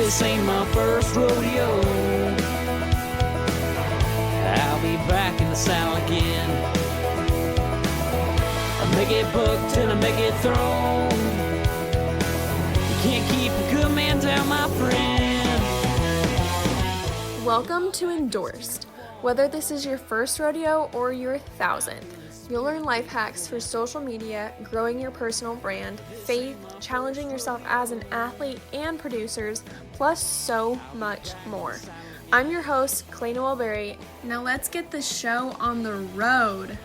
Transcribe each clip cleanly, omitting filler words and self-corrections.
this ain't my first rodeo. I'll be back in the saddle again. I may get booked and I may get thrown. You can't keep a good man down, my friend. Welcome to Endorsed. Whether this is your first rodeo or your 1000th, you'll learn life hacks for social media, growing your personal brand, faith, challenging yourself as an athlete and producers, plus so much more. I'm your host, Clay Noel Berry. Now let's get the show on the road.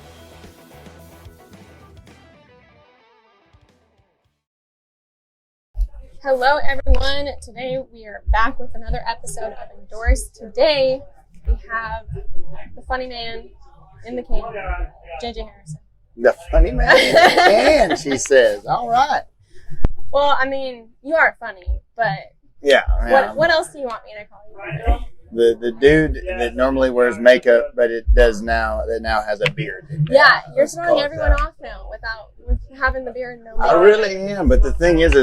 Hello everyone. Today we are back with another episode of Endorsed. Today we have the funny man in the can, JJ Harrison. The funny man in the can, she says. All right. Well, I mean, you are funny, but yeah. What else do you want me to call you? The dude that normally wears makeup, but it does now, that now has a beard. Yeah, you're throwing everyone off now with having the beard and no makeup. I really am, but the thing is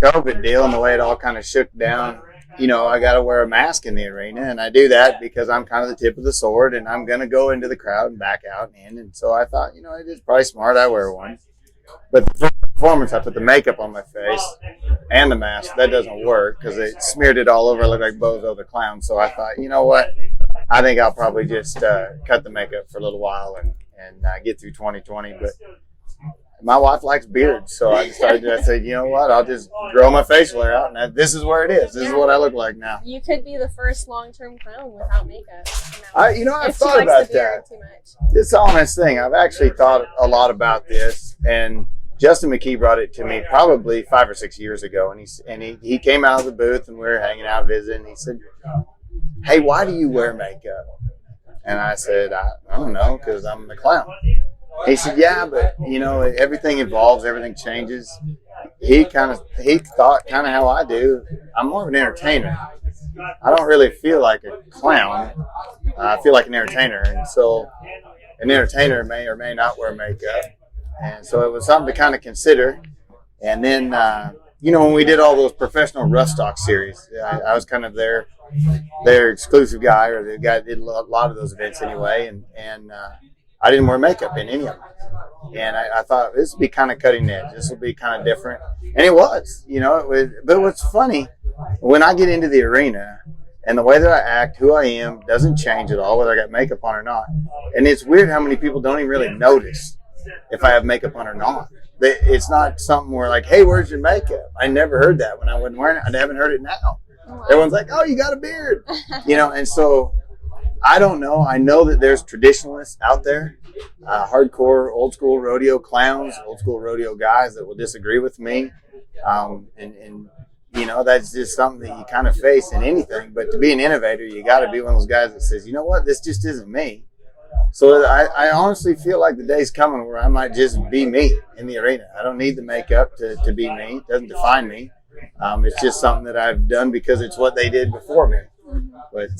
COVID deal and the way it all kind of shook down, you know, I got to wear a mask in the arena, and I do that because I'm kind of the tip of the sword, and I'm going to go into the crowd and back out and in. And so I thought, you know, it is probably smart I wear one. But for the performance, I put the makeup on my face and the mask. That doesn't work because it smeared it all over. I look like Bozo the Clown. So I thought, you know what? I think I'll probably just cut the makeup for a little while and get through 2020. But my wife likes beards, so I said, you know what? I'll just grow my facial hair out, and this is where it is. This is what I look like now. You could be the first long-term clown without makeup. I've thought about that. Too much. It's an honest thing. I've actually thought a lot about this, and Justin McKee brought it to me probably 5 or 6 years ago, and he came out of the booth, and we were hanging out visiting, and he said, "Hey, why do you wear makeup?" And I said, I don't know, because I'm the clown. He said, yeah, but, you know, everything evolves, everything changes. He thought kind of how I do. I'm more of an entertainer. I don't really feel like a clown. I feel like an entertainer. And so an entertainer may or may not wear makeup. And so it was something to kind of consider. And then, you know, when we did all those professional rough stock series, I was kind of their exclusive guy, or the guy that did a lot of those events anyway. And I didn't wear makeup in any of them. And I thought this would be kind of cutting edge. This will be kind of different. And it was, you know, but what's funny, when I get into the arena and the way that I act, who I am, doesn't change at all, whether I got makeup on or not. And it's weird how many people don't even really notice if I have makeup on or not. It's not something where like, hey, where's your makeup? I never heard that when I wasn't wearing it. I haven't heard it now. Everyone's like, oh, you got a beard. You know, and so I don't know. I know that there's traditionalists out there, hardcore, old school rodeo clowns, old school rodeo guys that will disagree with me. And you know, that's just something that you kind of face in anything. But to be an innovator, you got to be one of those guys that says, you know what, this just isn't me. So I honestly feel like the day's coming where I might just be me in the arena. I don't need the makeup to be me. It doesn't define me. It's just something that I've done because it's what they did before me. But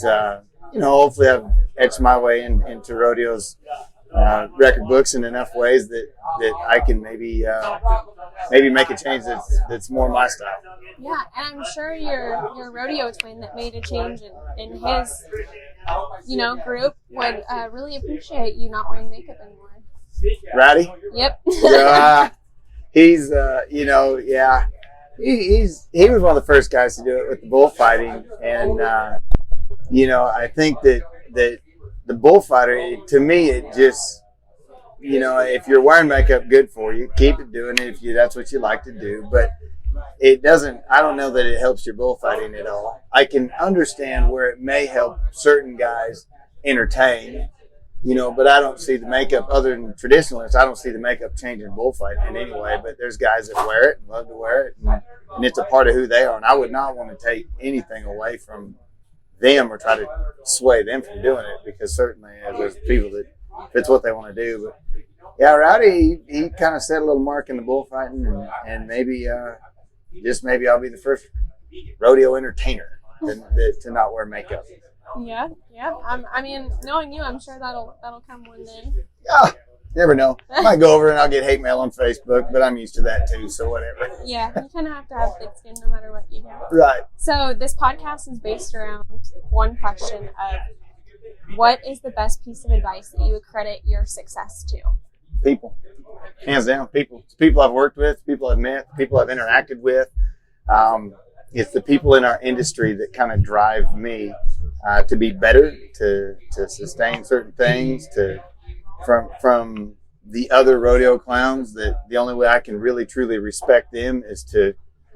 you know, hopefully I've etched my way into rodeo's record books in enough ways that I can maybe make a change that's more my style. Yeah, and I'm sure your rodeo twin that made a change in his, you know, group would really appreciate you not wearing makeup anymore. Ratty? Yep. Yeah, he's you know, yeah, he was one of the first guys to do it with the bullfighting, and you know, I think that the bullfighter, to me, it just, you know, if you're wearing makeup, good for you. Keep it doing it if that's what you like to do. But it doesn't, I don't know that it helps your bullfighting at all. I can understand where it may help certain guys entertain, you know, but I don't see the makeup, other than traditionalists, I don't see the makeup changing bullfighting in any way. But there's guys that wear it and love to wear it, and it's a part of who they are. And I would not want to take anything away from them or try to sway them from doing it, because certainly there's people that it's what they want to do. But yeah, Rowdy, he kind of set a little mark in the bullfighting, and maybe maybe I'll be the first rodeo entertainer to not wear makeup. Yeah. I mean, knowing you, I'm sure that'll come one day. Yeah, never know. I might go over and I'll get hate mail on Facebook, but I'm used to that too, so whatever. Yeah, you kind of have to have thick skin no matter what you do. Right. So this podcast is based around one question of what is the best piece of advice that you would credit your success to? People. Hands down, people. It's people I've worked with, people I've met, people I've interacted with. It's the people in our industry that kind of drive me to be better, to sustain certain things, from the other rodeo clowns, that the only way I can really truly respect them is to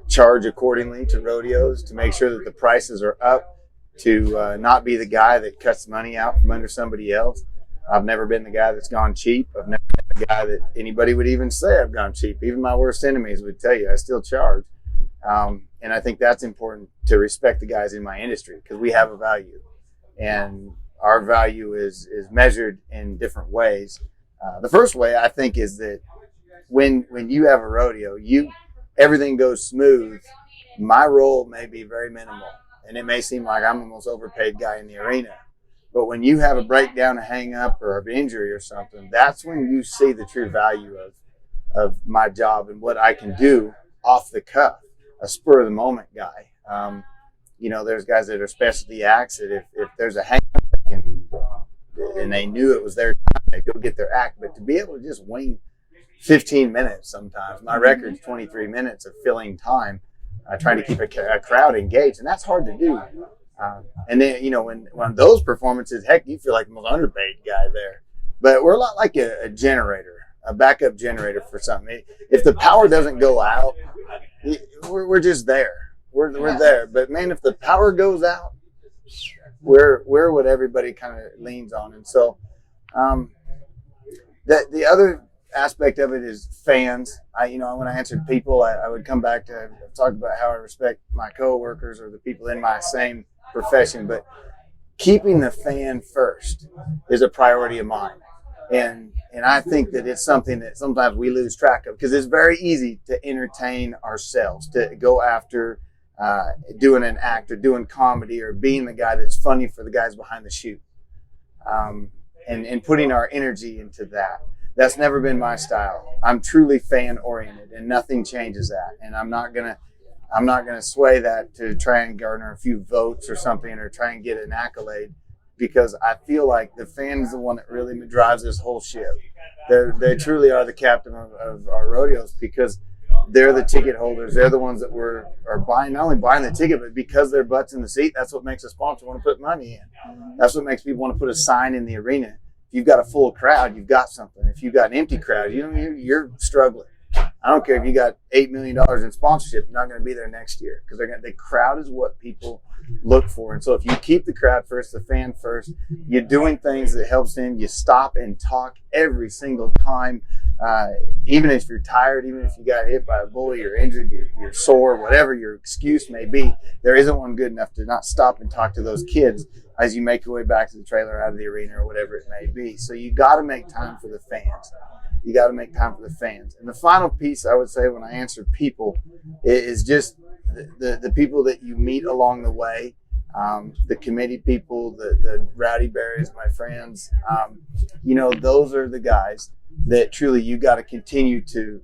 charge accordingly to rodeos, to make sure that the prices are up, to not be the guy that cuts money out from under somebody else. I've never been the guy that's gone cheap. I've never been the guy that anybody would even say I've gone cheap. Even my worst enemies would tell you I still charge. And I think that's important, to respect the guys in my industry, because we have a value, and our value is measured in different ways. The first way, I think, is that when you have a rodeo, everything goes smooth. My role may be very minimal, and it may seem like I'm the most overpaid guy in the arena. But when you have a breakdown, a hang up, or an injury or something, that's when you see the true value of my job and what I can do off the cuff. A spur of the moment guy. There's guys that are specialty acts that if there's a hang up and they knew it was their time, they go get their act. But to be able to just wing 15 minutes sometimes, my record's 23 minutes of filling time, trying to keep a crowd engaged, and that's hard to do. And then, when those performances, heck, you feel like the most underpaid guy there. But we're a lot like a generator, a backup generator for something. If the power doesn't go out, we're just there. We're there. But man, if the power goes out, we're what everybody kind of leans on. And so the other aspect of it is fans. When I answered people, I would come back to talk about how I respect my coworkers or the people in my same profession. But keeping the fan first is a priority of mine. And I think that it's something that sometimes we lose track of, because it's very easy to entertain ourselves, to go after doing an act or doing comedy or being the guy that's funny for the guys behind the chute, and putting our energy into that. That's never been my style. I'm truly fan oriented, and nothing changes that. And I'm not gonna sway that to try and garner a few votes or something, or try and get an accolade, because I feel like the fan is the one that really drives this whole ship. They truly are the captain of our rodeos, because they're the ticket holders. They're the ones that are buying, not only buying the ticket, but because their butt's in the seat, that's what makes a sponsor want to put money in. That's what makes people want to put a sign in the arena. If you've got a full crowd, you've got something. If you've got an empty crowd, you're struggling. I don't care if you got $8 million in sponsorship, you're not going to be there next year, because the crowd is what people look for. And so if you keep the crowd first, the fan first, you're doing things that helps them. You stop and talk every single time, even if you're tired, even if you got hit by a bully, you're injured, you're sore, whatever your excuse may be. There isn't one good enough to not stop and talk to those kids as you make your way back to the trailer, out of the arena, or whatever it may be. So you got to make time for the fans. You got to make time for the fans. And the final piece I would say when I answer people is just the people that you meet along the way, the committee people, the rowdy berries, my friends. Those are the guys that truly you got to continue to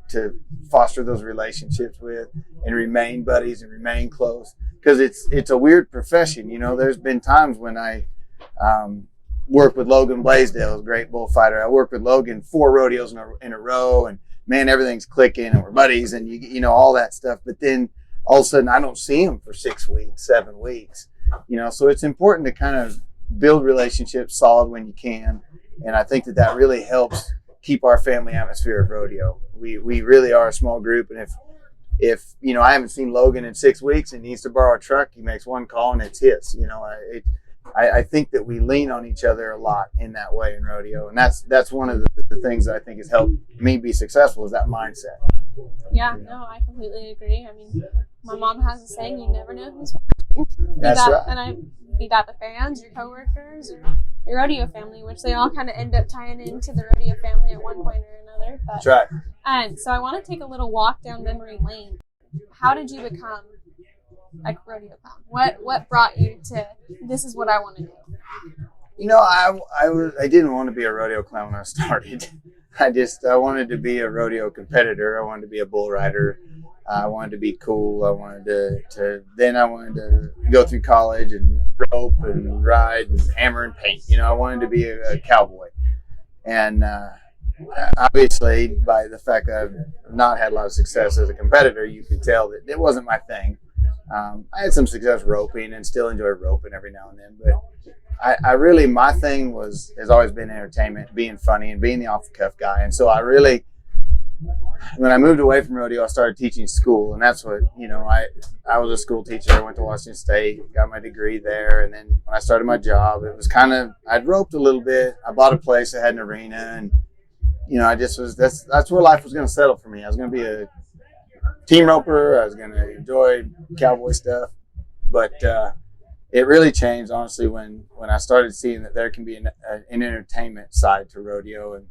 foster those relationships with, and remain buddies and remain close, because it's a weird profession. There's been times when I worked with Logan Blaisdell, a great bullfighter. I worked with Logan 4 rodeos in a row, and man, everything's clicking, and we're buddies, and all that stuff. But then all of a sudden, I don't see him for 6 weeks, 7 weeks. So it's important to kind of build relationships solid when you can, and I think that really helps keep our family atmosphere of rodeo. We really are a small group, and if I haven't seen Logan in 6 weeks and he needs to borrow a truck, he makes one call and it's his. I think that we lean on each other a lot in that way in rodeo, and that's one of the things that I think has helped me be successful, is that mindset. Yeah, no, I completely agree. I mean, my mom has a saying, you never know who's That's right. And be that the fans, your coworkers, or your rodeo family, which they all kind of end up tying into the rodeo family at one point or another. But, that's right. And so I want to take a little walk down memory lane. How did you become a rodeo clown? What brought you to, this is what I want to do? I didn't want to be a rodeo clown when I started. I wanted to be a rodeo competitor. I wanted to be a bull rider. I wanted to be cool. I wanted then I wanted to go through college and rope and ride and hammer and paint. I wanted to be a cowboy. And obviously, by the fact that I've not had a lot of success as a competitor, you could tell that it wasn't my thing. I had some success roping and still enjoy roping every now and then, but I really, my thing has always been entertainment, being funny and being the off the cuff guy. And so when I moved away from rodeo, I started teaching school, and that's what, I was a school teacher. I went to Washington State, got my degree there. And then when I started my job, it was I'd roped a little bit. I bought a place that had an arena, and, that's where life was going to settle for me. I was going to be a team roper. I was going to enjoy cowboy stuff. But it really changed, honestly, when I started seeing that there can be an entertainment side to rodeo. And,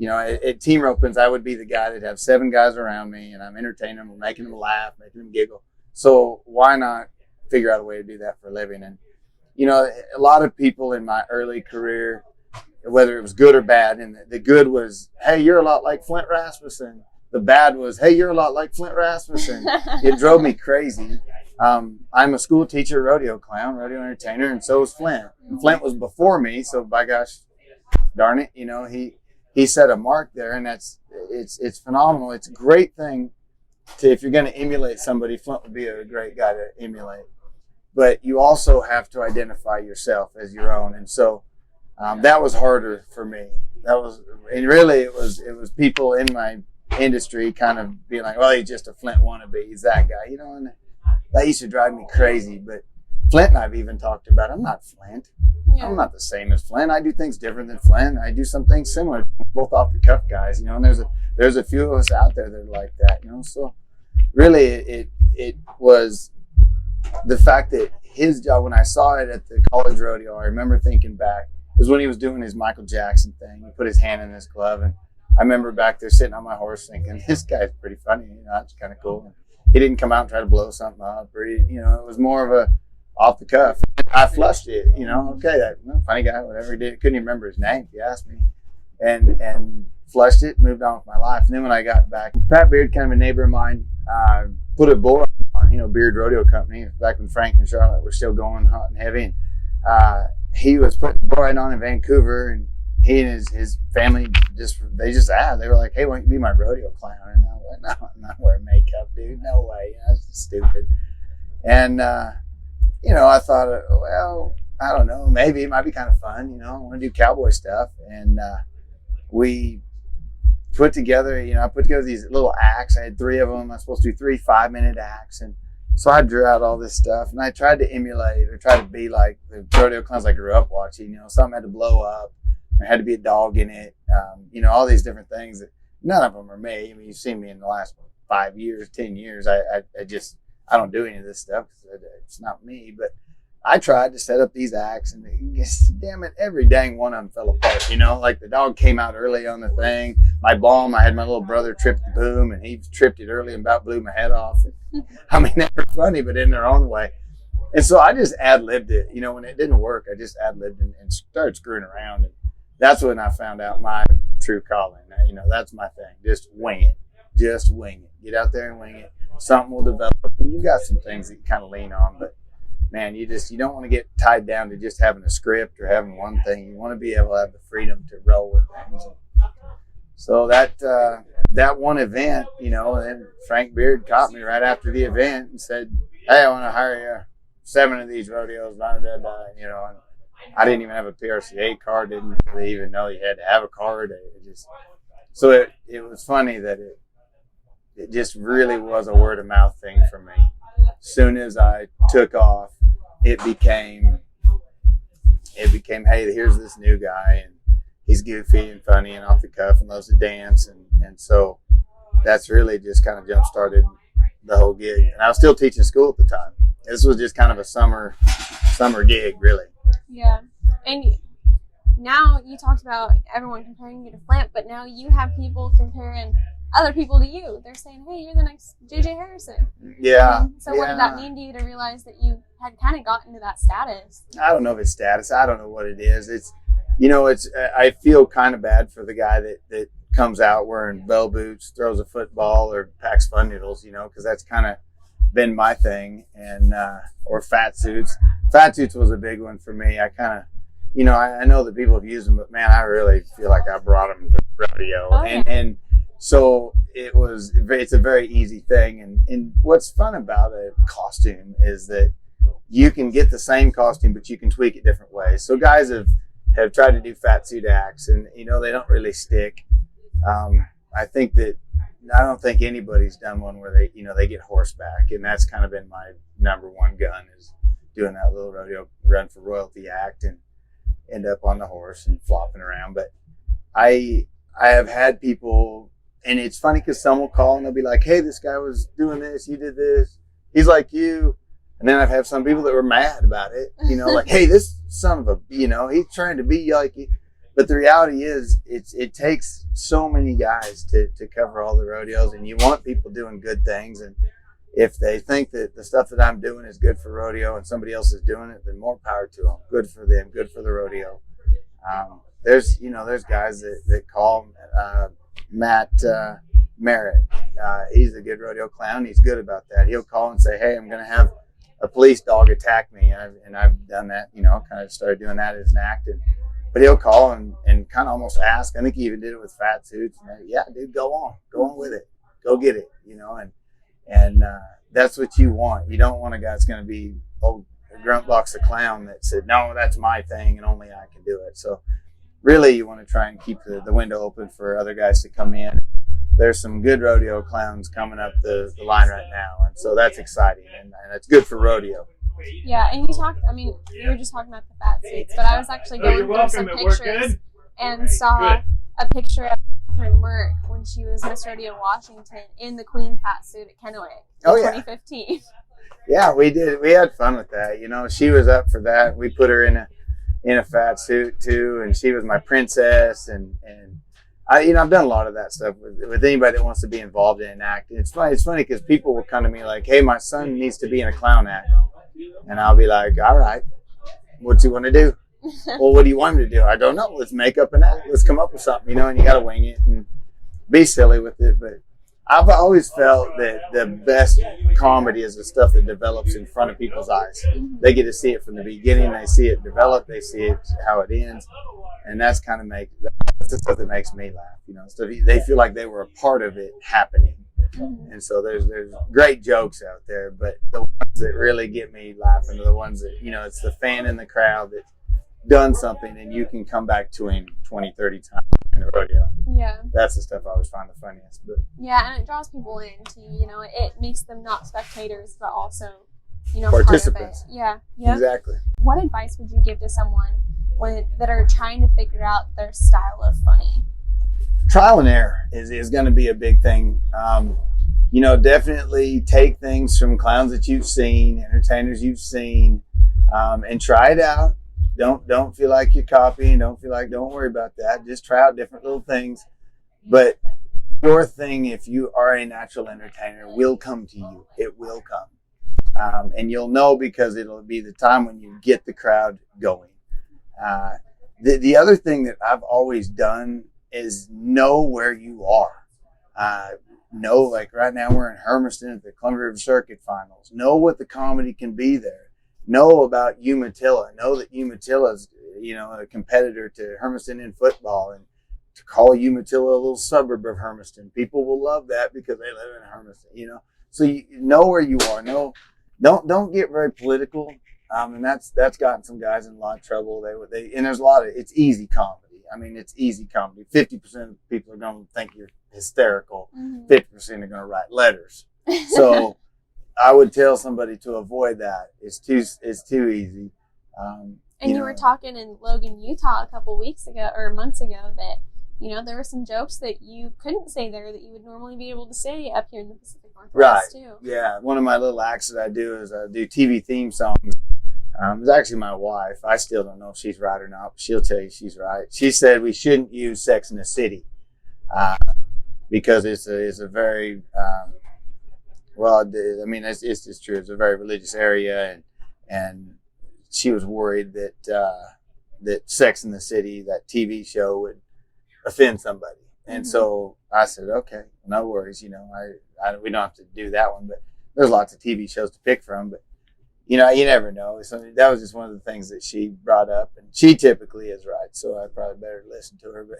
at team ropings, I would be the guy that'd have 7 guys around me, and I'm entertaining them, making them laugh, making them giggle. So why not figure out a way to do that for a living? And, a lot of people in my early career, whether it was good or bad, and the good was, hey, you're a lot like Flint Rasmussen. The bad was, hey, you're a lot like Flint Rasmussen. It drove me crazy. I'm a school teacher, rodeo clown, rodeo entertainer, and so was Flint. And Flint was before me, so by gosh, darn it, he set a mark there, and it's phenomenal. It's a great thing if you're going to emulate somebody. Flint would be a great guy to emulate, but you also have to identify yourself as your own, and so that was harder for me. It was people in my industry kind of being like, well, he's just a Flint wannabe, he's that guy, and that used to drive me crazy. But Flint and I've even talked about, I'm not Flint. Yeah. I'm not the same as Flint. I do things different than Flint. I do some things similar. We're both off the cuff guys, and there's a few of us out there that are like that, So really it was the fact that his job, when I saw it at the college rodeo, I remember thinking back, is when he was doing his Michael Jackson thing. He put his hand in his glove, and I remember back there sitting on my horse thinking, this guy's pretty funny, that's kind of cool. He didn't come out and try to blow something up, or it was more of a off the cuff. I flushed it, okay, that funny guy, whatever he did. Couldn't even remember his name, if you asked me. And flushed it, moved on with my life. And then when I got back, Pat Beard, kind of a neighbor of mine, put a bull on, Beard Rodeo Company, back when Frank and Charlotte were still going hot and heavy. And he was putting the bull riding on in Vancouver, and he and his family they were like, hey, why don't you be my rodeo clown? And I was like, no, I'm not wearing makeup, dude. No way. That's stupid. And, I thought, well, I don't know, maybe it might be kind of fun, I want to do cowboy stuff. And we put together, I put together these little acts. I had 3 of them. I was supposed to do 3 5-minute acts. And so I drew out all this stuff, and I tried to emulate or try to be like the rodeo clowns I grew up watching. Something had to blow up. There had to be a dog in it. All these different things that none of them are me. I mean, you've seen me in the last 5 years, 10 years. I don't do any of this stuff because it's not me. But I tried to set up these acts, and damn it, every dang one of them fell apart. Like the dog came out early on the thing. My bomb, I had my little brother trip the boom, and he tripped it early and about blew my head off. I mean, they were funny, but in their own way. And so I just ad-libbed it. When it didn't work, I just ad-libbed and started screwing around. And that's when I found out my true calling. That's my thing. Just wing it. Just wing it. Get out there and wing it. Something will develop. And you got some things that you kind of lean on, but man, you don't want to get tied down to just having a script or having one thing. You want to be able to have the freedom to roll with things. So that one event, and then Frank Beard caught me right after the event and said, hey, I want to hire you 7 of these rodeos, and I didn't even have a PRCA card, didn't really even know you had to have a card. So it was funny that it just really was a word of mouth thing for me. As soon as I took off, it became, hey, here's this new guy, and he's goofy and funny and off the cuff and loves to dance. And so that's really just kind of jump started the whole gig. And I was still teaching school at the time. This was just kind of a summer gig, really. Yeah. And now you talked about everyone comparing you to Flint, but now you have people comparing other people to you. They're saying, hey, you're the next J.J. Harrison. Yeah. So what did that mean to you to realize that you had kind of gotten to that status? I don't know if it's status. I don't know what it is. I feel kind of bad for the guy that comes out wearing bell boots, throws a football, or packs fun noodles, because that's kind of been my thing. And or fat suits. Fat suits was a big one for me. I kind of, I know that people have used them, but man, I really feel like I brought them to rodeo. Oh, yeah. And so it's a very easy thing. And what's fun about a costume is that you can get the same costume, but you can tweak it different ways. So guys have tried to do fat suit acts, and they don't really stick. I don't think anybody's done one where they get horseback, and that's kind of been my number one gun, is doing that little rodeo run for royalty act and end up on the horse and flopping around. But I have had people, and it's funny because some will call and they'll be like, "Hey, this guy was doing this, you did this, he's like you." And then I've had some people that were mad about it, like, "Hey, this son of a, he's trying to be like you." But the reality is, it takes so many guys to cover all the rodeos, and you want people doing good things. And if they think that the stuff that I'm doing is good for rodeo and somebody else is doing it, then more power to them. Good for them. Good for the rodeo. There's guys that call Matt Merritt. He's a good rodeo clown. He's good about that. He'll call and say, "Hey, I'm going to have a police dog attack me." And I've done that, kind of started doing that as an act. But he'll call and kind of almost ask. I think he even did it with fat suits. And yeah, dude, go on with it. Go get it, And that's what you want. You don't want a guy that's going to be a grunt box a clown that said, "No, that's my thing and only I can do it." So really you want to try and keep the window open for other guys to come in. There's some good rodeo clowns coming up the line right now. And so that's exciting, and it's good for rodeo. Yeah, and we were just talking about the fat suits, but I was actually going through some pictures and saw a picture of Catherine Merck when she was Miss Rodeo Washington in the Queen fat suit at Kennewick in 2015. Yeah, we did. We had fun with that. She was up for that. We put her in a fat suit too, and she was my princess. And I've done a lot of that stuff with anybody that wants to be involved in an act. And it's funny because people will come to me like, "Hey, my son needs to be in a clown act," and I'll be like, "All right, what's he want to do?" "Well, what do you want him to do?" "I don't know. Let's make up an act. Let's come up with something," and you got to wing it and be silly with it. But I've always felt that the best comedy is the stuff that develops in front of people's eyes. They get to see it from the beginning. They see it develop. They see it how it ends, and that's the stuff that makes me laugh. So they feel like they were a part of it happening. And so there's great jokes out there, but the ones that really get me laughing are the ones that, it's the fan in the crowd that's done something and you can come back to him 20, 30 times in the rodeo. Yeah. That's the stuff I always find the funniest. But yeah, and it draws people in too, it makes them not spectators, but also, participants. Part of it. Yeah. Yeah. Exactly. What advice would you give to someone that are trying to figure out their style of funny? Trial and error is going to be a big thing. Definitely take things from clowns that you've seen, entertainers you've seen, and try it out. Don't feel like you're copying. Don't worry about that. Just try out different little things. But your thing, if you are a natural entertainer, will come to you. It will come. And you'll know because it'll be the time when you get the crowd going. The other thing that I've always done is know where you are. Know, like right now we're in Hermiston at the Columbia River Circuit Finals. Know what the comedy can be there. Know about Umatilla. Know that Umatilla is, a competitor to Hermiston in football, and to call Umatilla a little suburb of Hermiston, people will love that because they live in Hermiston. So you know where you are. Don't get very political. And that's gotten some guys in a lot of trouble. And there's a lot of, it's easy comedy. It's easy comedy. 50% of people are going to think you're hysterical. 50% are going to write letters. So I would tell somebody to avoid that. It's too easy. And you were talking in Logan, Utah a couple weeks ago or months ago that, there were some jokes that you couldn't say there that you would normally be able to say up here in the Pacific Northwest too. Yeah. One of my little acts that I do is I do TV theme songs. It's actually my wife. I still don't know if she's right or not, but she'll tell you she's right. She said we shouldn't use Sex in the City because it's a very, it's just true. It's a very religious area, and she was worried that Sex in the City, that TV show, would offend somebody. And so I said, okay, no worries. You know, we don't have to do that one, but there's lots of TV shows to pick from. But, you know, you never know. So that was just one of the things that she brought up. And she typically is right. So I probably better listen to her. But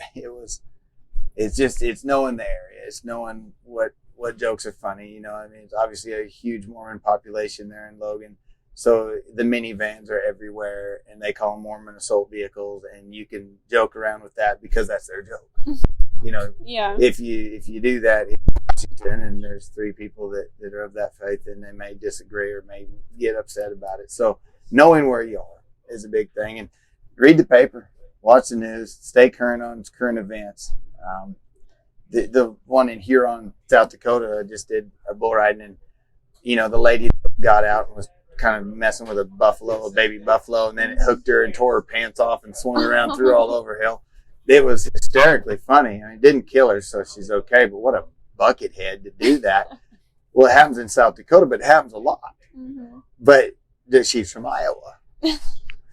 it's knowing the area. It's knowing what jokes are funny. You know, I mean, it's obviously a huge Mormon population there in Logan. So the minivans are everywhere, and they call them Mormon assault vehicles, and you can joke around with that because that's their joke. You know, if you do that in Washington, and there's 3 people that are of that faith, and they may disagree or may get upset about it. So knowing where you are is a big thing, and read the paper, watch the news, stay current on current events. The one in Huron, South Dakota, I just did a bull riding, and you know, the lady got out and was kind of messing with a baby buffalo, and then it hooked her and tore her pants off and swung around through all over hell. It was hysterically funny. I mean, it didn't kill her, so she's okay, but what a buckethead to do that. Well, it happens in South Dakota, but it happens a lot. But she's from Iowa.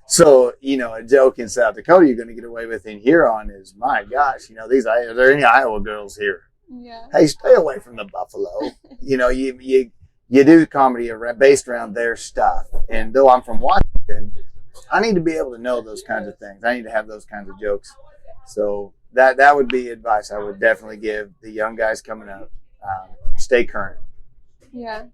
So, you know, a joke in South Dakota you're going to get away with in Huron is, my gosh, you know, are there any Iowa girls here? Yeah. Hey, stay away from the buffalo. You know, you do comedy based around their stuff. And though I'm from Washington, I need to be able to know those kinds of things. I need to have those kinds of jokes. So that would be advice I would definitely give the young guys coming up. Stay current. Yeah.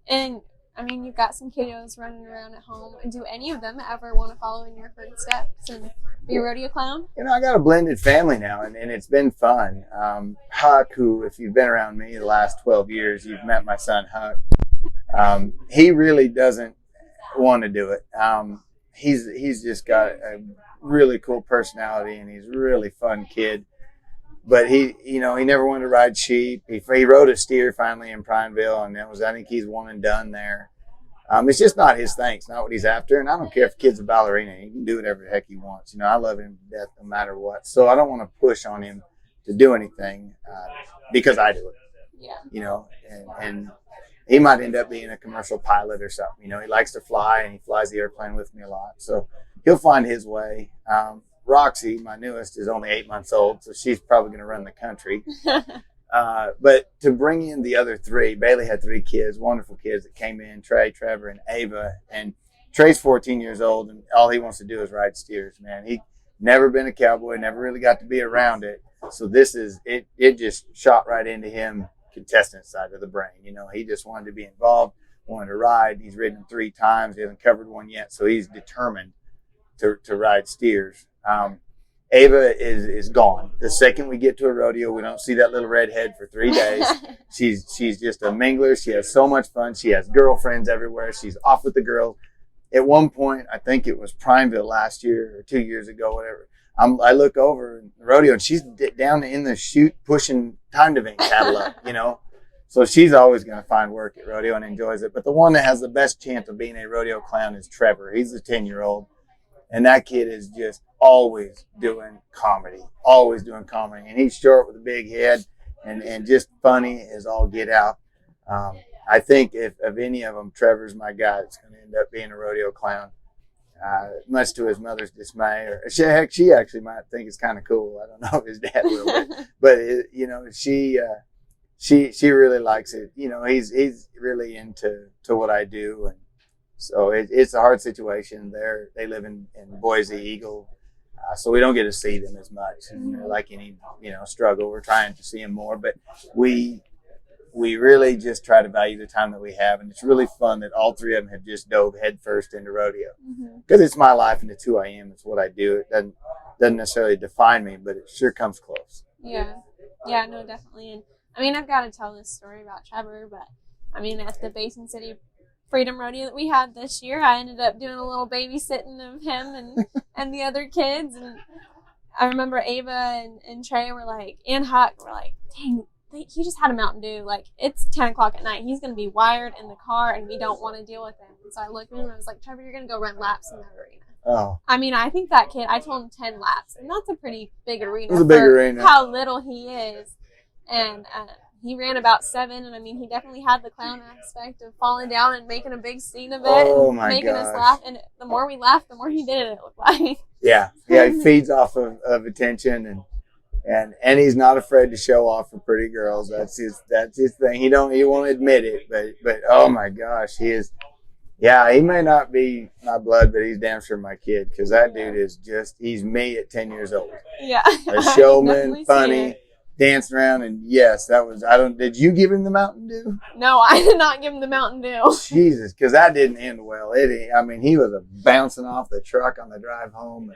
And, I mean, you've got some kiddos running around at home. Do any of them ever want to follow in your footsteps and be a rodeo clown? You know, I got a blended family now, and it's been fun. Huck, who, if you've been around me the last 12 years, you've met my son, Huck. He really doesn't want to do it. He's just got a really cool personality, and he's a really fun kid. But he never wanted to ride sheep. He rode a steer finally in Prineville, and I think he's one and done there. It's just not his thing. It's not what he's after. And I don't care if the kid's a ballerina. He can do whatever the heck he wants. You know, I love him to death no matter what. So I don't want to push on him to do anything because I do it. Yeah. You know, and he might end up being a commercial pilot or something. You know, he likes to fly, and he flies the airplane with me a lot. So he'll find his way. Roxy, my newest, is only 8 months old, so she's probably going to run the country. But to bring in the other 3, Bailey had 3 kids, wonderful kids that came in, Trey, Trevor, and Ava. And Trey's 14 years old, and all he wants to do is ride steers, man. He never been a cowboy, never really got to be around it. So this is, it just shot right into him, contestant side of the brain. You know, he just wanted to be involved, wanted to ride. He's ridden 3 times. He hasn't covered one yet, so he's determined to ride steers. Ava is gone. The second we get to a rodeo, we don't see that little redhead for 3 days. She's just a mingler. She has so much fun. She has girlfriends everywhere. She's off with the girls. At one point, I think it was Prineville last year or 2 years ago, whatever. I look over in the rodeo, and she's down in the chute pushing time to event cattle up, you know. So she's always going to find work at rodeo and enjoys it. But the one that has the best chance of being a rodeo clown is Trevor. He's the 10-year-old. And that kid is just always doing comedy. And he's short with a big head and just funny as all get out. I think if of any of them, Trevor's my guy that's going to end up being a rodeo clown, much to his mother's dismay. Or she actually might think it's kind of cool. I don't know if his dad will. But you know, she really likes it. You know, he's really into what I do. And so it's a hard situation there. They live in Boise, Eagle, so we don't get to see them as much. And like any, you know, struggle, we're trying to see them more. But we really just try to value the time that we have. And it's really fun that all 3 of them have just dove headfirst into rodeo. Because it's my life and it's who I am. It's what I do. It doesn't necessarily define me, but it sure comes close. Yeah. Yeah, no, definitely. And I mean, I've got to tell this story about Trevor, but I mean, at the Basin City Freedom Rodeo that we had this year, I ended up doing a little babysitting of him and the other kids. And I remember Ava and Trey were like, and Huck were like, dang, he just had a Mountain Dew. Like, it's 10 o'clock at night. He's going to be wired in the car, and we don't want to deal with him. And so I looked at him and I was like, Trevor, you're going to go run laps in that arena. Oh. I mean, I think that kid, I told him 10 laps, and that's a pretty big arena. It's a big arena. How little he is. And he ran about 7, and I mean, he definitely had the clown aspect of falling down and making a big scene of it, and making us laugh. And the more we laughed, the more he did it looked like. Yeah, he feeds off of attention, And he's not afraid to show off for pretty girls. That's his thing. He won't admit it, but oh my gosh, he is. Yeah, he may not be my blood, but he's damn sure my kid, because that dude is he's me at 10 years old. Yeah. A showman, funny, dancing around, and yes, did you give him the Mountain Dew? No, I did not give him the Mountain Dew. Jesus, because that didn't end well. He was bouncing off the truck on the drive home.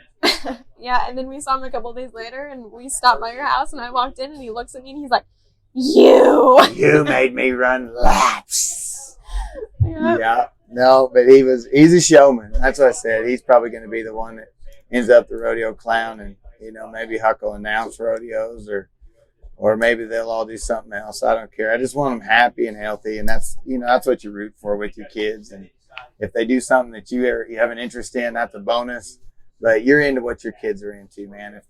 Yeah, and then we saw him a couple days later, and we stopped by your house, and I walked in, and he looks at me, and he's like, You made me run laps. Yep. Yeah. No, but he's a showman. That's what I said. He's probably going to be the one that ends up the rodeo clown, and, maybe Huck will announce rodeos, or maybe they'll all do something else. I don't care. I just want them happy and healthy, and that's what you root for with your kids. And if they do something that you have an interest in, that's a bonus. But you're into what your kids are into, man. If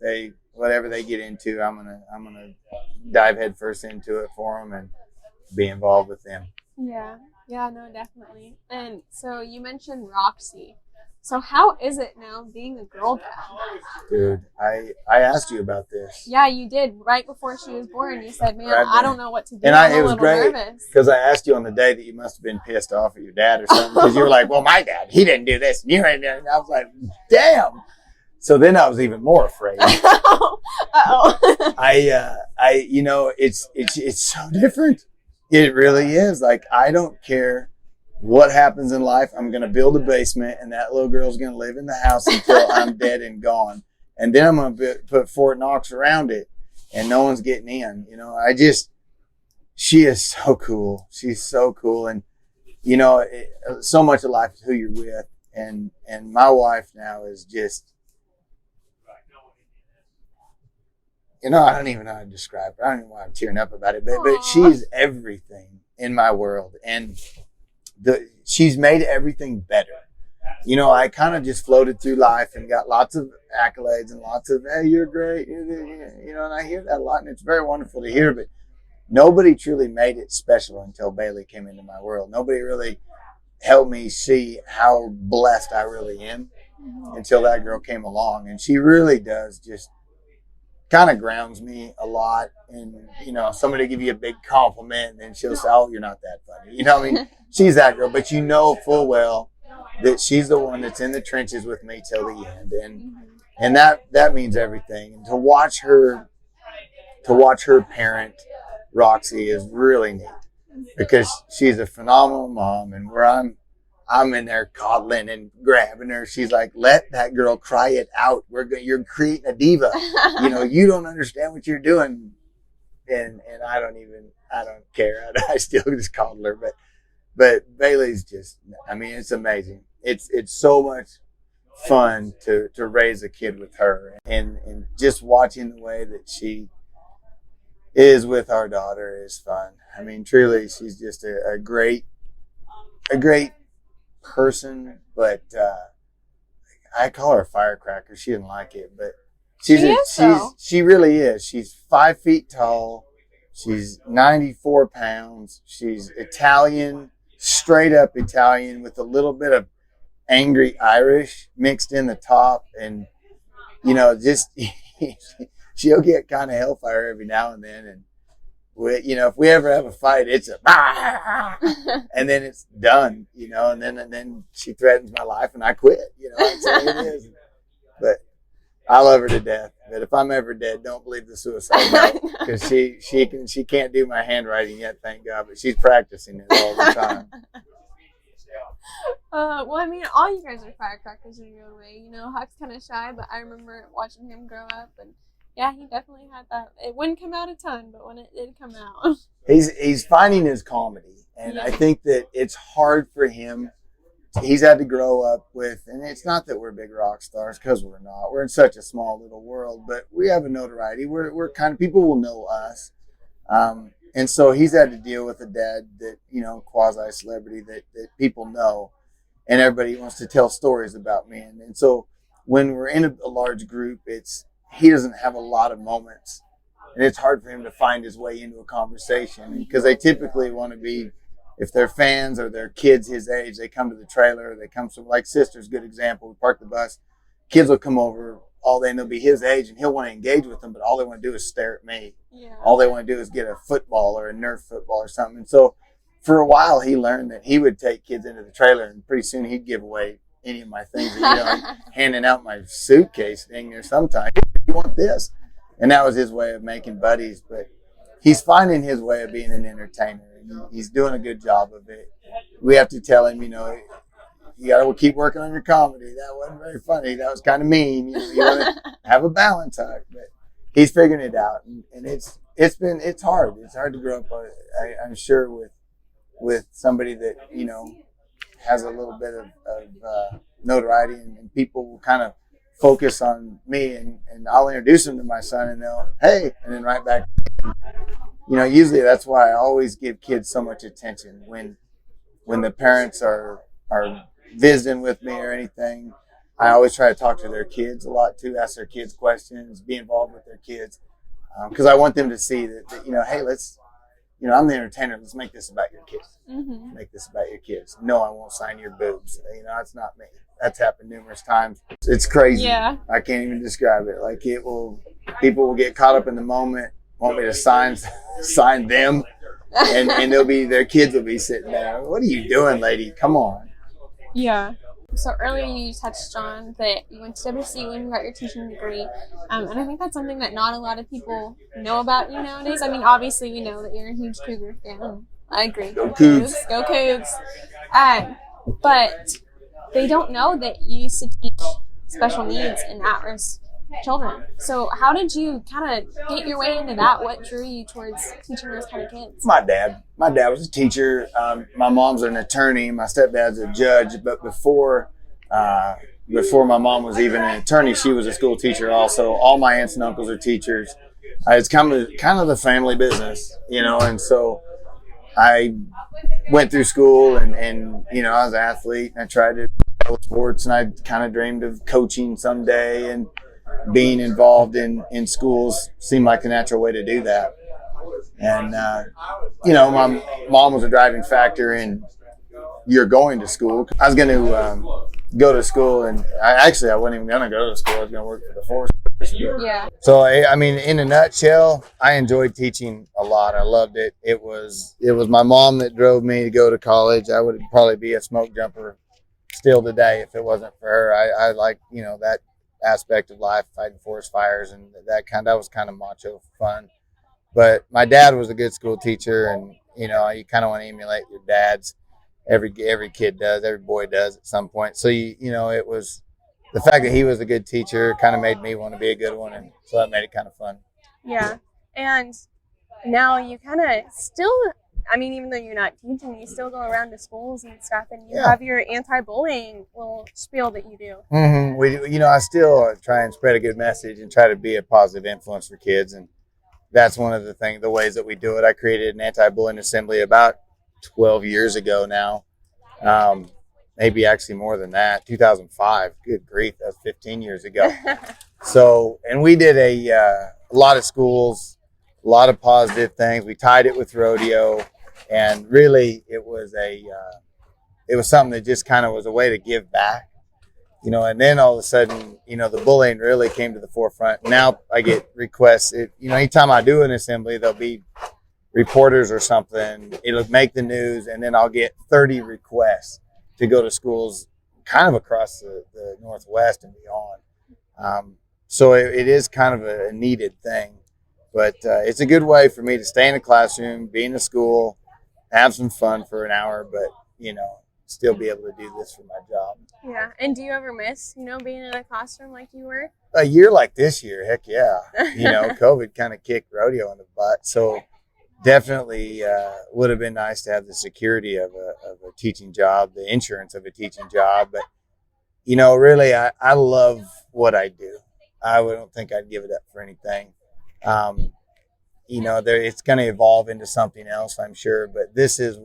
whatever they get into, I'm gonna dive headfirst into it for them and be involved with them. Yeah, no, definitely. And so you mentioned Roxy. So how is it now being a girl dad? Dude, I asked you about this. Yeah, you did. Right before she was born, you said, man, right I don't know what to do. And it was great because I asked you on the day that you must have been pissed off at your dad or something, because you were like, well, my dad, he didn't do this. And you didn't do it. And I was like, damn. So then I was even more afraid. Uh-oh. It's so different. It really is. Like, I don't care what happens in life. I'm going to build a basement, and that little girl's going to live in the house until I'm dead and gone. And then I'm going to put Fort Knox around it, and no one's getting in. She is so cool. She's so cool. And, so much of life is who you're with. And my wife now is just, I don't even know how to describe her. I don't even know why I'm tearing up about it, but she's everything in my world. And she's made everything better. I kind of just floated through life and got lots of accolades and lots of, hey, you're great. And I hear that a lot, and it's very wonderful to hear, but nobody truly made it special until Bailey came into my world. Nobody really helped me see how blessed I really am until that girl came along. And she really does just kind of grounds me a lot. And, somebody give you a big compliment, and then she'll say, oh, you're not that funny. She's that girl, but full well that she's the one that's in the trenches with me till the end. And that means everything. And to watch her parent Roxy is really neat, because she's a phenomenal mom. And where I'm in there coddling and grabbing her, she's like, let that girl cry it out. You're creating a diva. You don't understand what you're doing. And I don't care. I still just coddle her, but Bailey's just, it's amazing. It's so much fun to raise a kid with her, and just watching the way that she is with our daughter is fun. Truly, she's just a great person, but I call her a firecracker. She didn't like it, but she really is. She's 5 feet tall. She's 94 pounds. She's Italian, straight up Italian, with a little bit of angry Irish mixed in the top. And, just she'll get kind of hellfire every now and then. And, if we ever have a fight, it's a and then it's done, and then she threatens my life and I quit, that's how it is. But I love her to death. But if I'm ever dead, don't believe the suicide note, because she can't do my handwriting yet, thank God, but she's practicing it all the time. All you guys are firecrackers in your own way. Huck's kind of shy, but I remember watching him grow up, and yeah, he definitely had that. It wouldn't come out a ton, but when it did come out, he's finding his comedy, and I think that it's hard for him. He's had to grow up with, and it's not that we're big rock stars, because we're not. We're in such a small little world, but we have a notoriety. We're kind of, people will know us, and so he's had to deal with a dad that, quasi celebrity that people know, and everybody wants to tell stories about me, and so when we're in a large group, he doesn't have a lot of moments, and it's hard for him to find his way into a conversation, because they typically want to be, if they're fans or they're kids his age, they come to the trailer, they come from, like Sister's a good example. We park the bus, kids will come over they'll be his age, and he'll want to engage with them, but all they want to do is stare at me. Yeah. All they want to do is get a football or a Nerf football or something. And so for a while, he learned that he would take kids into the trailer, and pretty soon he'd give away any of my things. And, like handing out my suitcase thing or sometimes, you want this? And that was his way of making buddies. But he's finding his way of being an entertainer, and he's doing a good job of it. We have to tell him, you got to keep working on your comedy. That wasn't very funny. That was kind of mean. You want to have a balance on it. But he's figuring it out, and it's hard. It's hard to grow up. I'm sure with somebody that has a little bit of notoriety, and people will kind of focus on me, and I'll introduce them to my son, and they'll hey, and then right back. Usually that's why I always give kids so much attention when the parents are visiting with me or anything. I always try to talk to their kids a lot too, ask their kids questions, be involved with their kids, because I want them to see that hey, let's, I'm the entertainer. Let's make this about your kids. Mm-hmm. Make this about your kids. No, I won't sign your boobs. It's not me. That's happened numerous times. It's crazy. Yeah. I can't even describe it. Like people will get caught up in the moment, want me to sign them, and their kids will be sitting there. What are you doing, lady? Come on. Yeah. So earlier you touched on that you went to WC when you got your teaching degree, and I think that's something that not a lot of people know about you nowadays. I mean, obviously we know that you're a huge Cougar fan. I agree. Go Cougs. Go Cougs. But they don't know that you used to teach special needs and at-risk children. So how did you kind of get your way into that? What drew you towards teaching those kind of kids? My dad was a teacher. My mom's an attorney. My stepdad's a judge. But before my mom was even an attorney, she was a school teacher also. All my aunts and uncles are teachers. It's kind of the family business, and so I went through school and I was an athlete, and I tried to play sports, and I kind of dreamed of coaching someday, and being involved in schools seemed like the natural way to do that. And, my mom was a driving factor in you're going to school. I was going to go to school, and I wasn't even going to go to school. I was going to work for the Forest. Yeah. So, in a nutshell, I enjoyed teaching a lot. I loved it. It was my mom that drove me to go to college. I would probably be a smoke jumper still today if it wasn't for her. I like, that aspect of life, fighting forest fires, and that was kind of macho fun. But my dad was a good school teacher, and you kind of want to emulate your dad's. Every kid does, every boy does at some point. So it was the fact that he was a good teacher kind of made me want to be a good one, and so that made it kind of fun. Yeah, and now you kind of still, even though you're not teaching, you still go around to schools and stuff, and you have your anti-bullying little spiel that you do. Mm-hmm. I still try and spread a good message and try to be a positive influence for kids, and that's one of the ways that we do it. I created an anti-bullying assembly about 12 years ago now, maybe actually more than that, 2005. Good grief, that's 15 years ago. So, and we did a lot of schools, a lot of positive things. We tied it with rodeo, and really it was something that just kind of was a way to give back, and then all of a sudden, the bullying really came to the forefront. Now I get requests, anytime I do an assembly, there'll be reporters or something, it'll make the news, and then I'll get 30 requests to go to schools kind of across the Northwest and beyond. So it is kind of a needed thing, but it's a good way for me to stay in a classroom, be in a school, have some fun for an hour, but still be able to do this for my job. Yeah. And do you ever miss being in a classroom like you were? A year like this year, heck yeah. COVID kind of kicked rodeo in the butt, so definitely would have been nice to have the security of a teaching job, the insurance of a teaching job. But, really, I love what I do. I don't think I'd give it up for anything. It's going to evolve into something else, I'm sure. But this is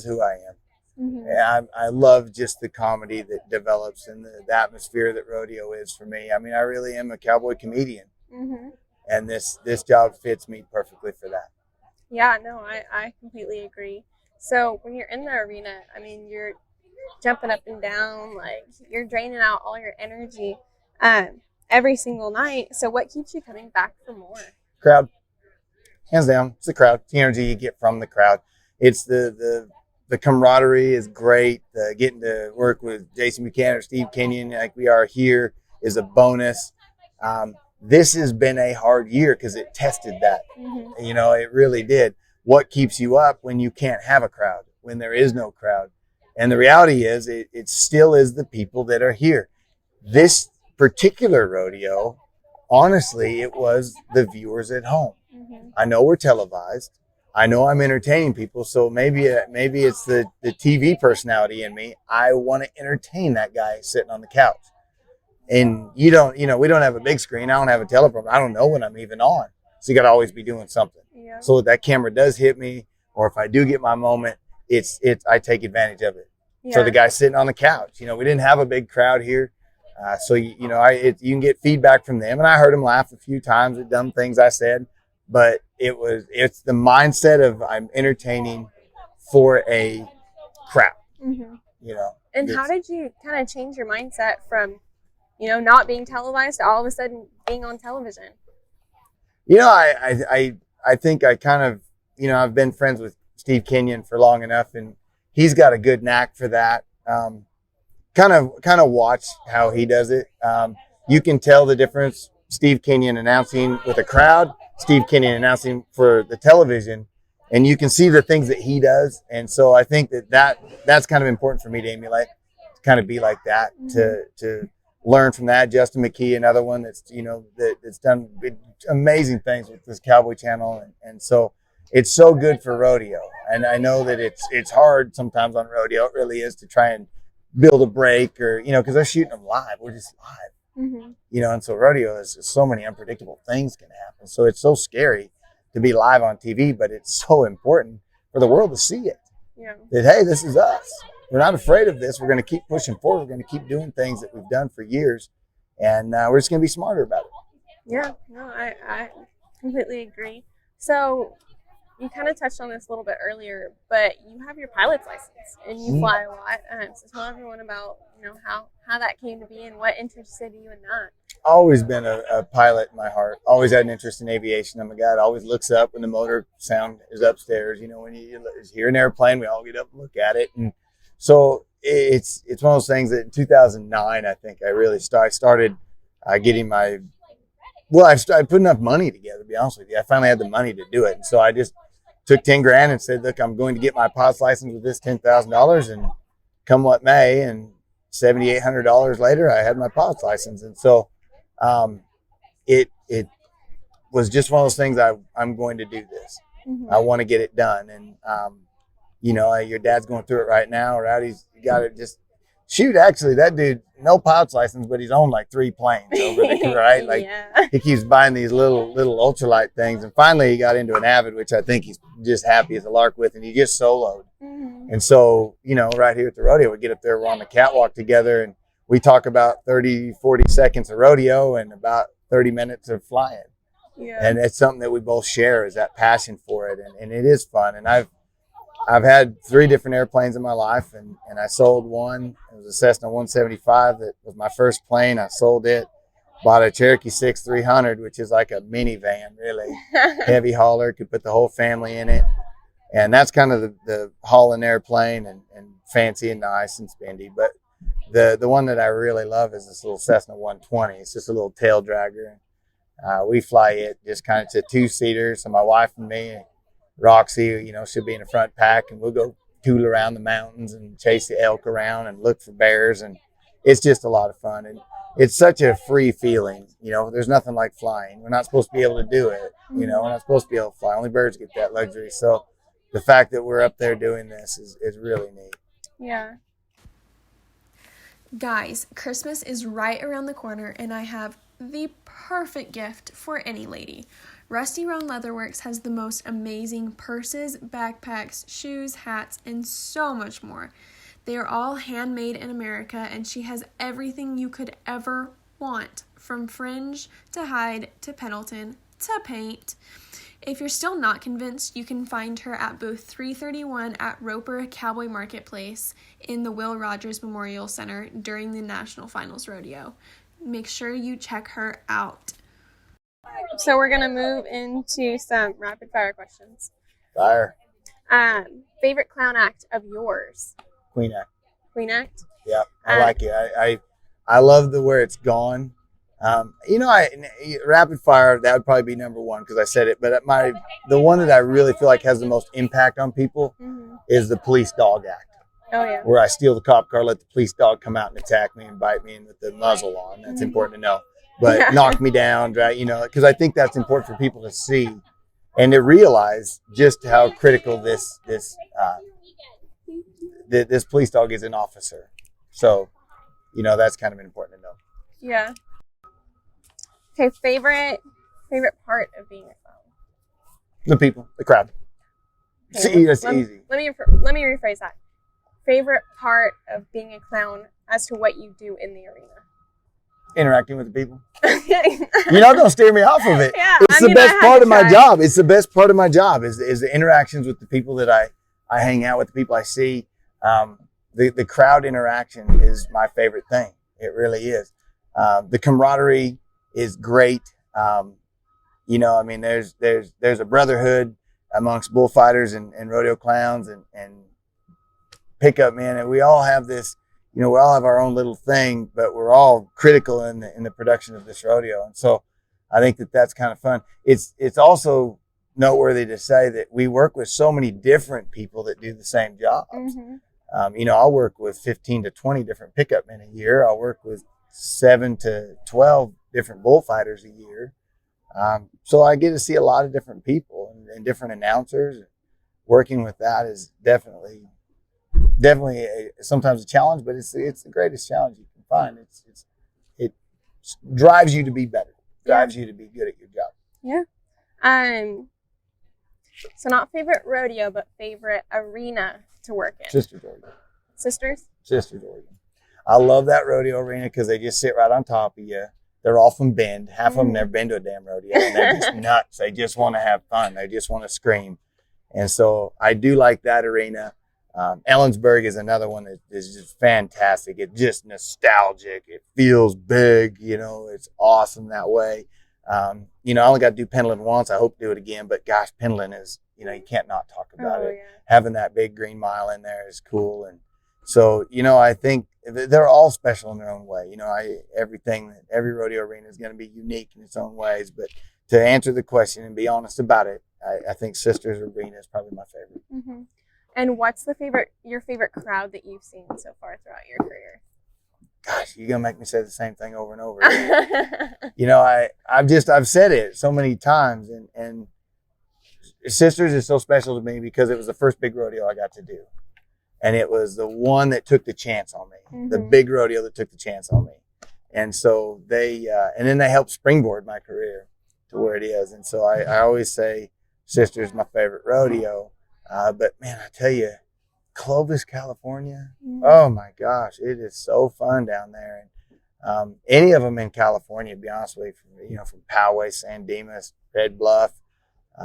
who I am. Mm-hmm. And I love just the comedy that develops and the atmosphere that rodeo is for me. I really am a cowboy comedian. Mm-hmm. And this job fits me perfectly for that. Yeah, no, I completely agree. So when you're in the arena, you're jumping up and down, like you're draining out all your energy. every single night. So what keeps you coming back for more? Crowd, hands down. It's the crowd. It's the energy you get from the crowd. It's the camaraderie is great. Getting to work with Jason Buchanan or Steve Kenyon like we are here is a bonus. This has been a hard year because it tested that. Mm-hmm. You know, it really did. What keeps you up when you can't have a crowd, when there is no crowd? And the reality is it still is the people that are here. This particular rodeo, honestly, it was the viewers at home. Mm-hmm. I know we're televised. I know I'm entertaining people. So maybe it's the TV personality in me. I want to entertain that guy sitting on the couch. And we don't have a big screen. I don't have a teleprompter. I don't know when I'm even on. So you got to always be doing something. Yeah. So if that camera does hit me, or if I do get my moment, I take advantage of it. Yeah. So the guy sitting on the couch, we didn't have a big crowd here. So you can get feedback from them. And I heard them laugh a few times at dumb things I said, but it's the mindset of I'm entertaining for a crowd, mm-hmm. And how did you kind of change your mindset from, not being televised to all of a sudden being on television? I think I kind of, I've been friends with Steve Kenyon for long enough, and he's got a good knack for that. Kind of watch how he does it. You can tell the difference. Steve Kenyon announcing with a crowd, Steve Kenyon announcing for the television, and you can see the things that he does. And so I think that's kind of important for me to emulate, to kind of be like that, mm-hmm. to learn from that. Justin McKee, another one that's that's done amazing things with this Cowboy Channel, and so it's so good for rodeo. And I know that it's hard sometimes on rodeo. It really is to try and build a break, or because they're shooting them live. We're just live, mm-hmm. And so rodeo is so many unpredictable things can happen. So it's so scary to be live on TV, but it's so important for the world to see it. Yeah. That hey, this is us. We're not afraid of this. We're going to keep pushing forward. We're going to keep doing things that we've done for years, and we're just going to be smarter about it. Yeah, no, I completely agree. So you kind of touched on this a little bit earlier, but you have your pilot's license and you fly a lot. So tell everyone about how that came to be and what interested you in that. Always been a pilot in my heart. Always had an interest in aviation. I'm a guy that always looks up when the motor sound is upstairs. When you hear an airplane, we all get up and look at it. And so it's one of those things that in 2009, I think I really started getting my. Well, I put enough money together, to be honest with you. I finally had the money to do it. And so I just took 10 grand and said, look, I'm going to get my pilot's license with this $10,000, and come what may. And $7,800 later, I had my pilot's license. And so it was just one of those things. I'm going to do this. Mm-hmm. I want to get it done. And, your dad's going through it right now. Rowdy's got it just shoot. Actually, that dude, no pilot's license, but he's owned like 3 planes over there, right? Like yeah. He keeps buying these little ultralight things. And finally he got into an Avid, which I think he's just happy as a lark with, and he just soloed. Mm-hmm. And so, right here at the rodeo, we get up there, we're on the catwalk together, and we talk about 30, 40 seconds of rodeo and about 30 minutes of flying. Yeah. And it's something that we both share, is that passion for it. And it is fun. And I've had 3 different airplanes in my life, and I sold one. It was a Cessna 175 that was my first plane. I sold it, bought a Cherokee 6 300, which is like a minivan, really. Heavy hauler, could put the whole family in it. And that's kind of the hauling airplane, and fancy and nice and spendy. But the one that I really love is this little Cessna 120. It's just a little tail dragger. We fly it just kind of, it's a 2-seater. So my wife and me, Roxy, she'll be in the front pack, and we'll go tool around the mountains and chase the elk around and look for bears. And it's just a lot of fun. And it's such a free feeling. There's nothing like flying. We're not supposed to be able to do it. We're not supposed to be able to fly. Only birds get that luxury. So the fact that we're up there doing this is really neat. Yeah. Guys, Christmas is right around the corner, and I have the perfect gift for any lady. Rusty Roan Leatherworks has the most amazing purses, backpacks, shoes, hats, and so much more. They are all handmade in America, and she has everything you could ever want, from fringe to hide to Pendleton to paint. If you're still not convinced, you can find her at booth 331 at Roper Cowboy Marketplace in the Will Rogers Memorial Center during the National Finals Rodeo. Make sure you check her out. So we're gonna move into some rapid fire questions. Fire. Favorite clown act of yours? Queen Act. Queen act? Yeah, I like it. I love where it's gone. Rapid fire, that would probably be number one because I said it. But the one that I really feel like has the most impact on people is the police dog act. Oh yeah. Where I steal the cop car, let the police dog come out and attack me and bite me and with the muzzle on. That's important to know. But knock me down, drag, because I think that's important for people to see and to realize just how critical this police dog is an officer. So, that's kind of important to know. Yeah. Okay, favorite part of being a clown? The people, the crowd. Okay, It's easy. Let me rephrase that. Favorite part of being a clown as to what you do in the arena? Interacting with the people. You're not going to steer me off of it. Yeah, it's the best part of my job. It's the best part of my job is the interactions with the people that I hang out with, the people I see. The crowd interaction is my favorite thing. It really is. The camaraderie is great. There's a brotherhood amongst bullfighters and rodeo clowns and pickup men, and we all have this. We all have our own little thing, but we're all critical in the production of this rodeo, and so I think that's kind of fun. It's also noteworthy to say that we work with so many different people that do the same jobs. I'll work with 15 to 20 different pickup men a year. I'll work with 7 to 12 different bullfighters a year. So I get to see a lot of different people and different announcers. Working with that is definitely sometimes a challenge, but it's the greatest challenge you can find. It drives you to be better, drives you to be good at your job. Yeah. So not favorite rodeo, but favorite arena to work in. Sisters, Oregon. Sisters, Oregon. I love that rodeo arena because they just sit right on top of you. They're all from Bend. Half of them never been to a damn rodeo, and they're just nuts. They just want to have fun. They just want to scream, and so I do like that arena. Ellensburg is another one that is just fantastic. It's just nostalgic. It feels big, it's awesome that way. I only got to do Pendleton once. I hope to do it again, but gosh, Pendleton is, you can't not talk about it. Yeah. Having that big green mile in there is cool. And so, I think they're all special in their own way. Every rodeo arena is going to be unique in its own ways, but to answer the question and be honest about it, I think Sisters Arena is probably my favorite. Mm-hmm. And what's your favorite crowd that you've seen so far throughout your career? Gosh, you're gonna make me say the same thing over and over again. I've said it so many times, and Sisters is so special to me because it was the first big rodeo I got to do, and it was the one that took the chance on me, the big rodeo that took the chance on me, and so they and then they helped springboard my career to where it is, and so I always say Sisters is my favorite rodeo. But man, I tell you, Clovis, California, oh my gosh, it is so fun down there. And any of them in California, to be honest with you, from Poway, San Dimas, Red Bluff,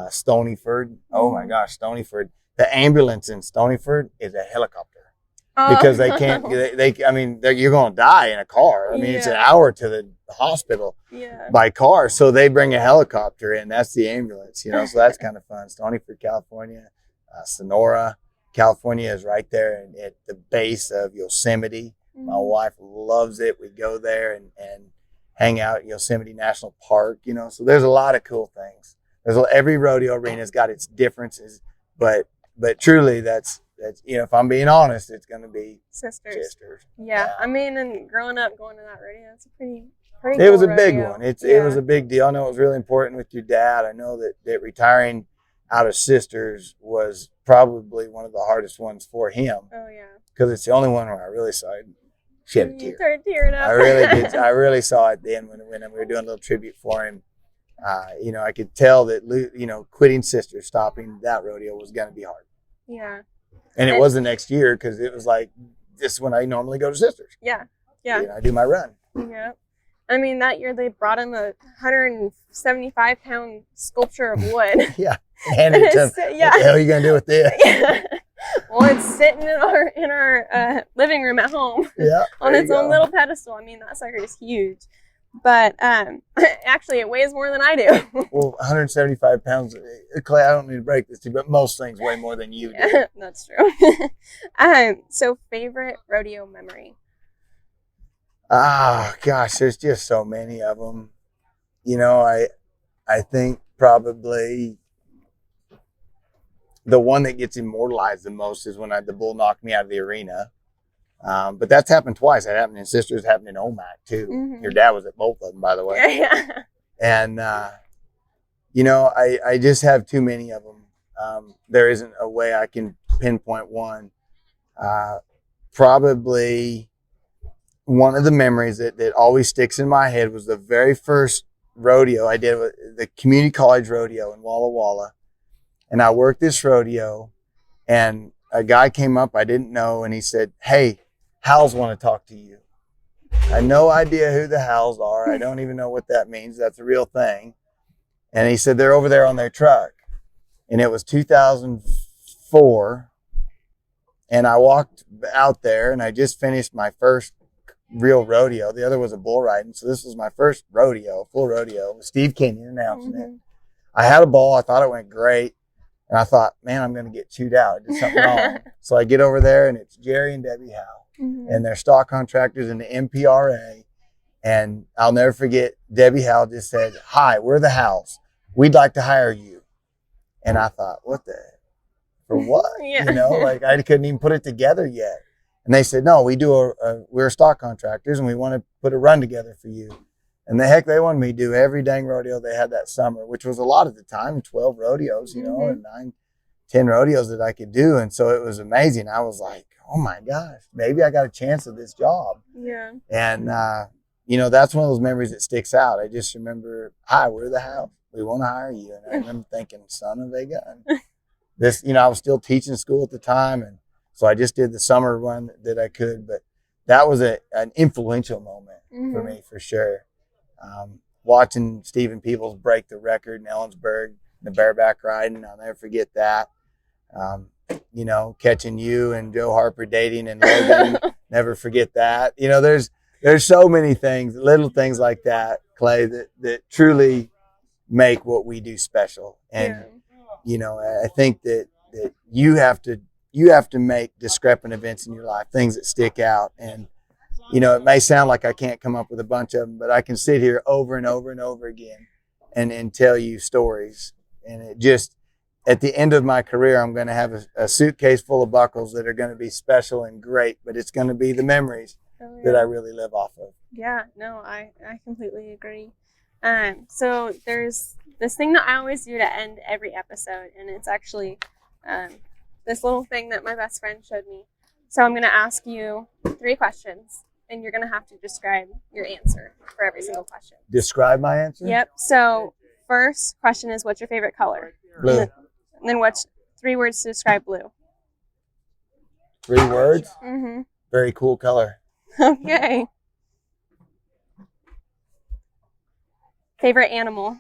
Stonyford. Oh my gosh, Stonyford. The ambulance in Stonyford is a helicopter because they can't. You're going to die in a car. It's an hour to the hospital by car, so they bring a helicopter in. That's the ambulance, So that's kind of fun. Stonyford, California. Sonora, California is right there at the base of Yosemite. My wife loves it. We go there and hang out at Yosemite National Park, so there's a lot of cool things. Every rodeo arena's got its differences, but truly that's if I'm being honest, it's going to be Sisters. Yeah. And growing up going to that rodeo, it's a pretty it was a big one. It was a big deal. I know it was really important with your dad. I know that retiring out of Sisters was probably one of the hardest ones for him. Oh yeah. Because it's the only one where I really saw it. Shed a tear. You started tearing up. I really did. I really saw it then when we were doing a little tribute for him. I could tell that quitting Sisters, stopping that rodeo was going to be hard. Yeah. And it was the next year because it was like this is when I normally go to Sisters. Yeah. Yeah. I do my run. Yeah. That year they brought him a 175-pound sculpture of wood. Yeah. And what the hell are you gonna do with this? Yeah. Well, it's sitting in our living room at home. Yeah. On its own little pedestal. That sucker is huge. But actually, it weighs more than I do. Well, 175 pounds. Clay, I don't need to break this to you, but most things weigh more than you do. That's true. So favorite rodeo memory? Ah, gosh, there's just so many of them. You know, I think probably the one that gets immortalized the most is when the bull knocked me out of the arena. But that's happened twice. That happened in Sisters, happened in OMAC too. Mm-hmm. Your dad was at both of them, by the way. Yeah. And, you know, I just have too many of them. There isn't a way I can pinpoint one. Probably one of the memories that always sticks in my head was the very first rodeo I did, with the community college rodeo in Walla Walla. And I worked this rodeo, and a guy came up I didn't know, and he said, "Hey, Howls want to talk to you." I had no idea who the Howls are. I don't even know what that means. That's a real thing. And he said, "They're over there on their truck." And it was 2004. And I walked out there, and I just finished my first real rodeo. The other was a bull riding. So this was my first rodeo, full rodeo, with Steve Kenyon announcing it. I had a ball. I thought it went great. And I thought, man, I'm going to get chewed out. I did something wrong. So I get over there, and it's Jerry and Debbie Howe. And they're stock contractors in the MPRA. And I'll never forget, Debbie Howe just said, "Hi, we're the Howes. We'd like to hire you." And I thought, what the, for what? Yeah. You know, like I couldn't even put it together yet. And they said, "No, we're stock contractors, and we want to put a run together for you." And the heck, they wanted me to do every dang rodeo they had that summer, which was a lot at the time, 12 rodeos, you know, and 9, 10 rodeos that I could do. And so it was amazing. I was like, oh my gosh, maybe I got a chance at this job. Yeah. And, you know, that's one of those memories that sticks out. I just remember, "Hi, we're the House. We want to hire you." And I remember thinking, son of a gun. This, you know, I was still teaching school at the time. And so I just did the summer run that I could. But that was an influential moment for me, for sure. Watching Stephen Peebles break the record in Ellensburg, the bareback riding, I'll never forget that. You know, catching you and Joe Harper dating and Logan, never forget that. You know, there's so many things, little things like that, Clay, that truly make what we do special. And, you know, I think that you have to make discrepant events in your life, things that stick out. And, you know, it may sound like I can't come up with a bunch of them, but I can sit here over and over and over again and tell you stories. And it just, at the end of my career, I'm going to have a suitcase full of buckles that are going to be special and great, but it's going to be the memories that I really live off of. Yeah, no, I completely agree. So there's this thing that I always do to end every episode, and it's actually this little thing that my best friend showed me. So I'm going to ask you 3 questions, and you're going to have to describe your answer for every single question. Describe my answer? Yep. So first question is, what's your favorite color? Blue. And then what's 3 words to describe blue? 3 words? Mm-hmm. Very cool color. Okay. Favorite animal?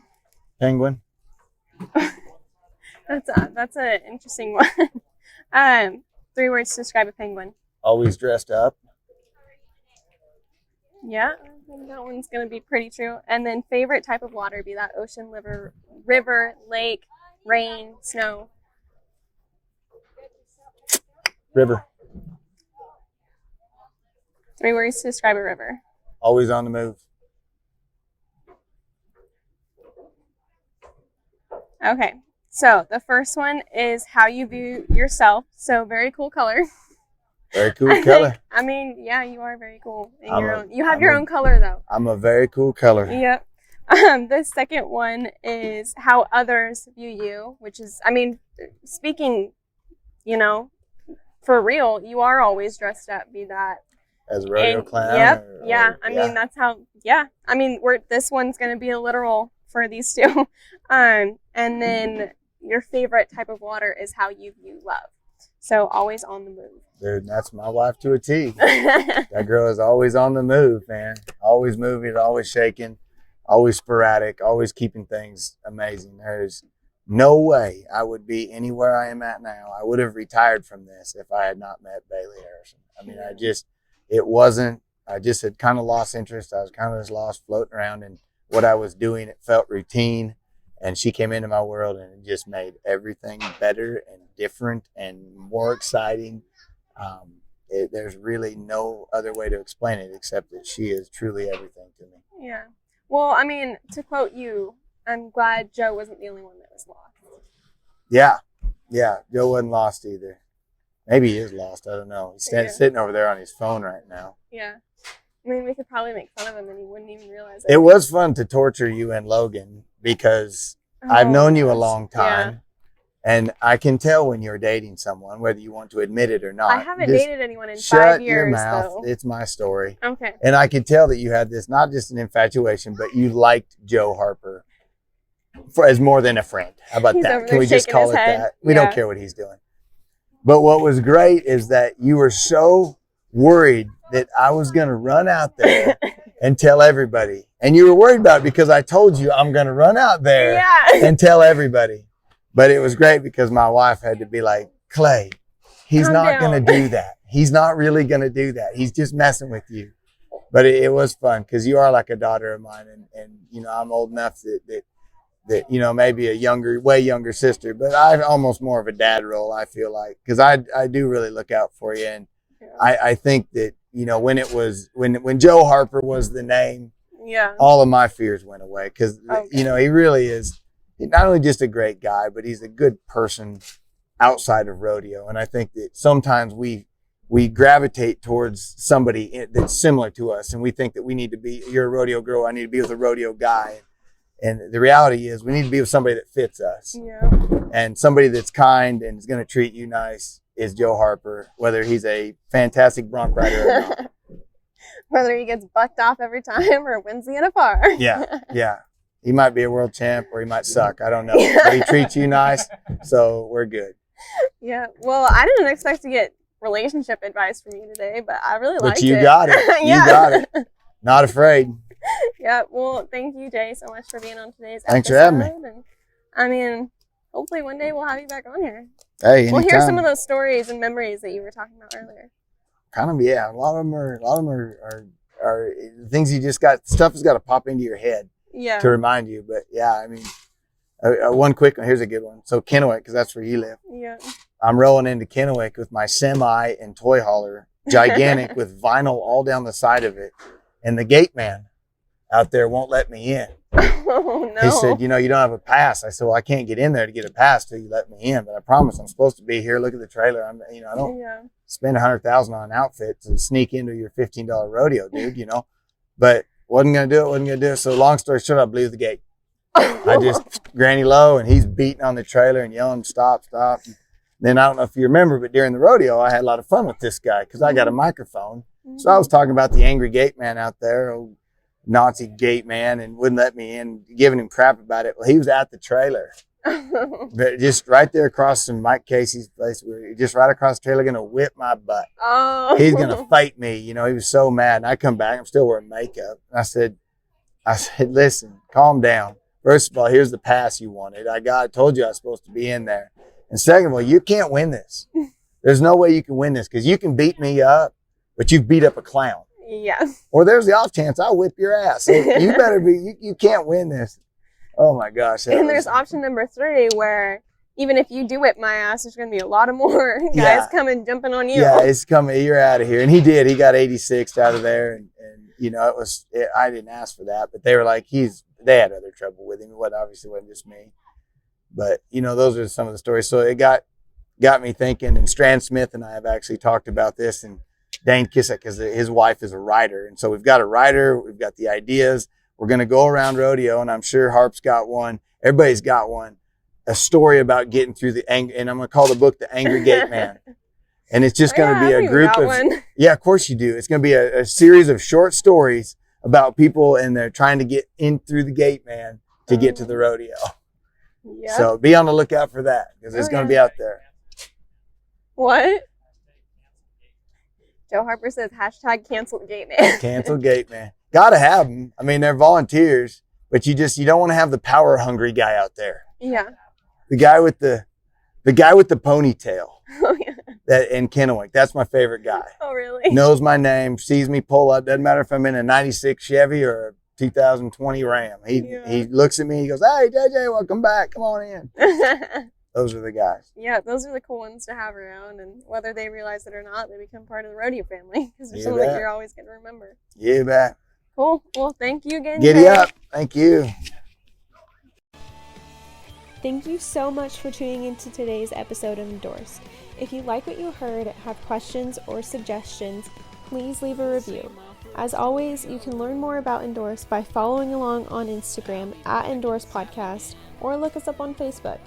Penguin. That's an interesting one. 3 words to describe a penguin. Always dressed up. Yeah, I think that one's going to be pretty true. And then favorite type of water, be that ocean, river, lake, rain, snow. River. 3 words to describe a river. Always on the move. Okay, so the first one is how you view yourself. So very cool color. Very cool color. I mean, yeah, you are very cool in your own. You have your own color though. I'm a very cool color. Yep. The second one is how others view you, which is, I mean, speaking, you know, for real, you are always dressed up, be that. As a rodeo clown? Yep. I mean, that's how, I mean, this one's going to be a literal for these 2. And then your favorite type of water is how you view love. So always on the move. Dude, that's my wife to a T. That girl is always on the move, man. Always moving, always shaking, always sporadic, always keeping things amazing. There's no way I would be anywhere I am at now. I would have retired from this if I had not met Bailey Harrison. I mean, it wasn't I just had kind of lost interest. I was kind of just lost floating around, and what I was doing, it felt routine. And she came into my world, and it just made everything better and different and more exciting. There's really no other way to explain it except that she is truly everything to me. Yeah. Well, I mean, to quote you, I'm glad Joe wasn't the only one that was lost. Yeah. Joe wasn't lost either. Maybe he is lost. I don't know. He's sitting over there on his phone right now. Yeah. I mean, we could probably make fun of him and he wouldn't even realize it. It was fun to torture you and Logan because I've known you a long time. Yeah. And I can tell when you're dating someone, whether you want to admit it or not. I haven't dated anyone in 5 years, shut your mouth. Though. It's my story. Okay. And I could tell that you had this, not just an infatuation, but you liked Joe Harper as more than a friend. How about that? Can we just call it that? We don't care what he's doing. But what was great is that you were so worried that I was going to run out there and tell everybody. And you were worried about it because I told you I'm going to run out there and tell everybody. But it was great because my wife had to be like, Clay, he's not going to do that. He's not really going to do that. He's just messing with you. But it was fun because you are like a daughter of mine. And you know, I'm old enough that, you know, maybe way younger sister, but I'm almost more of a dad role, I feel like, because I do really look out for you. And I think that, you know, when Joe Harper was the name, all of my fears went away because, you know, he really is not only just a great guy, but he's a good person outside of rodeo. And I think that sometimes we gravitate towards somebody that's similar to us. And we think that we need to be, you're a rodeo girl, I need to be with a rodeo guy. And the reality is we need to be with somebody that fits us. Yeah. And somebody that's kind and is going to treat you nice is Joe Harper, whether he's a fantastic bronc rider or not. Whether he gets bucked off every time or wins the NFR. Yeah. He might be a world champ or he might suck. I don't know. But he treats you nice, so we're good. Yeah. Well, I didn't expect to get relationship advice from you today, but I really liked it. But you got it. You got it. Not afraid. Yeah. Well, thank you, Jay, so much for being on today's episode. Thanks for having me. And, I mean, hopefully one day we'll have you back on here. Hey, anytime. We'll hear some of those stories and memories that you were talking about earlier. Kind of, yeah. A lot of them are things you just got. Stuff has got to pop into your head. Yeah. To remind you, but yeah, I mean, one quick one. Here's a good one. So Kennewick, because that's where you live. Yeah. I'm rolling into Kennewick with my semi and toy hauler, gigantic with vinyl all down the side of it, and the gate man out there won't let me in. Oh no. He said, you know, you don't have a pass. I said, well, I can't get in there to get a pass till you let me in, but I promise I'm supposed to be here. Look at the trailer. I don't spend $100,000 on an outfit to sneak into your $15 rodeo, dude. You know, but. Wasn't going to do it. So long story short, I blew the gate. I just granny low and he's beating on the trailer and yelling, stop. And then I don't know if you remember, but during the rodeo, I had a lot of fun with this guy because I got a microphone. So I was talking about the angry gate man out there, old Nazi gate man, and wouldn't let me in, giving him crap about it. Well, he was at the trailer. But just right there across from Mike Casey's place, just right across the trailer, gonna whip my butt. Oh, he's gonna fight me. You know, he was so mad. And I come back, I'm still wearing makeup. And I said, listen, calm down. First of all, here's the pass you wanted. I told you I was supposed to be in there. And second of all, you can't win this. There's no way you can win this because you can beat me up, but you've beat up a clown. Yeah. Or there's the off chance I'll whip your ass. So you better be. You can't win this. Oh my gosh. And there's option number 3 where even if you do whip my ass, there's going to be a lot of more guys coming jumping on you. Yeah, it's coming. You're out of here. And he did. He got 86 out of there. And you know, I didn't ask for that, but they were like, they had other trouble with him. It obviously wasn't just me. But, you know, those are some of the stories. So it got me thinking. And Strand Smith and I have actually talked about this. And Dane Kissick, because his wife is a writer. And so we've got a writer. We've got the ideas. We're going to go around rodeo, and I'm sure Harp's got one. Everybody's got one. A story about getting through the anger, and I'm going to call the book The Angry Gate Man. And it's just going to be a group of, yeah, of course you do. It's going to be a series of short stories about people, and they're trying to get in through the gate man to get to the rodeo. Yeah. So be on the lookout for that, because it's going to be out there. What? Joe Harper says, #canceled gate man. Canceled gate man. Got to have them. I mean, they're volunteers, but you don't want to have the power hungry guy out there. Yeah. The guy with the ponytail. Oh yeah. that in Kennewick. That's my favorite guy. Oh, really? Knows my name, sees me pull up. Doesn't matter if I'm in a 96 Chevy or a 2020 Ram. He looks at me. He goes, "Hey, JJ, welcome back. Come on in." Those are the guys. Yeah, those are the cool ones to have around, and whether they realize it or not, they become part of the rodeo family because there's something that you're always going to remember. You bet. Cool. Well, thank you again. Giddy up. Thank you. Thank you so much for tuning into today's episode of Endorsed. If you like what you heard, have questions or suggestions, please leave a review. As always, you can learn more about Endorsed by following along on Instagram at Endorsed Podcast or look us up on Facebook.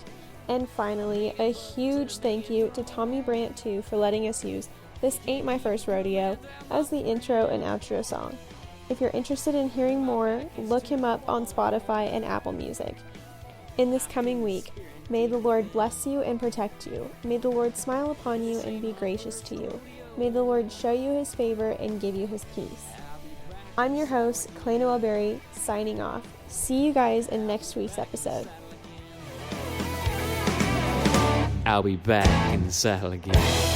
And finally, a huge thank you to Tommy Brandt too for letting us use This Ain't My First Rodeo as the intro and outro song. If you're interested in hearing more, look him up on Spotify and Apple Music. In this coming week, may the Lord bless you and protect you. May the Lord smile upon you and be gracious to you. May the Lord show you his favor and give you his peace. I'm your host, Clay Noel Berry, signing off. See you guys in next week's episode. I'll be back in the saddle again.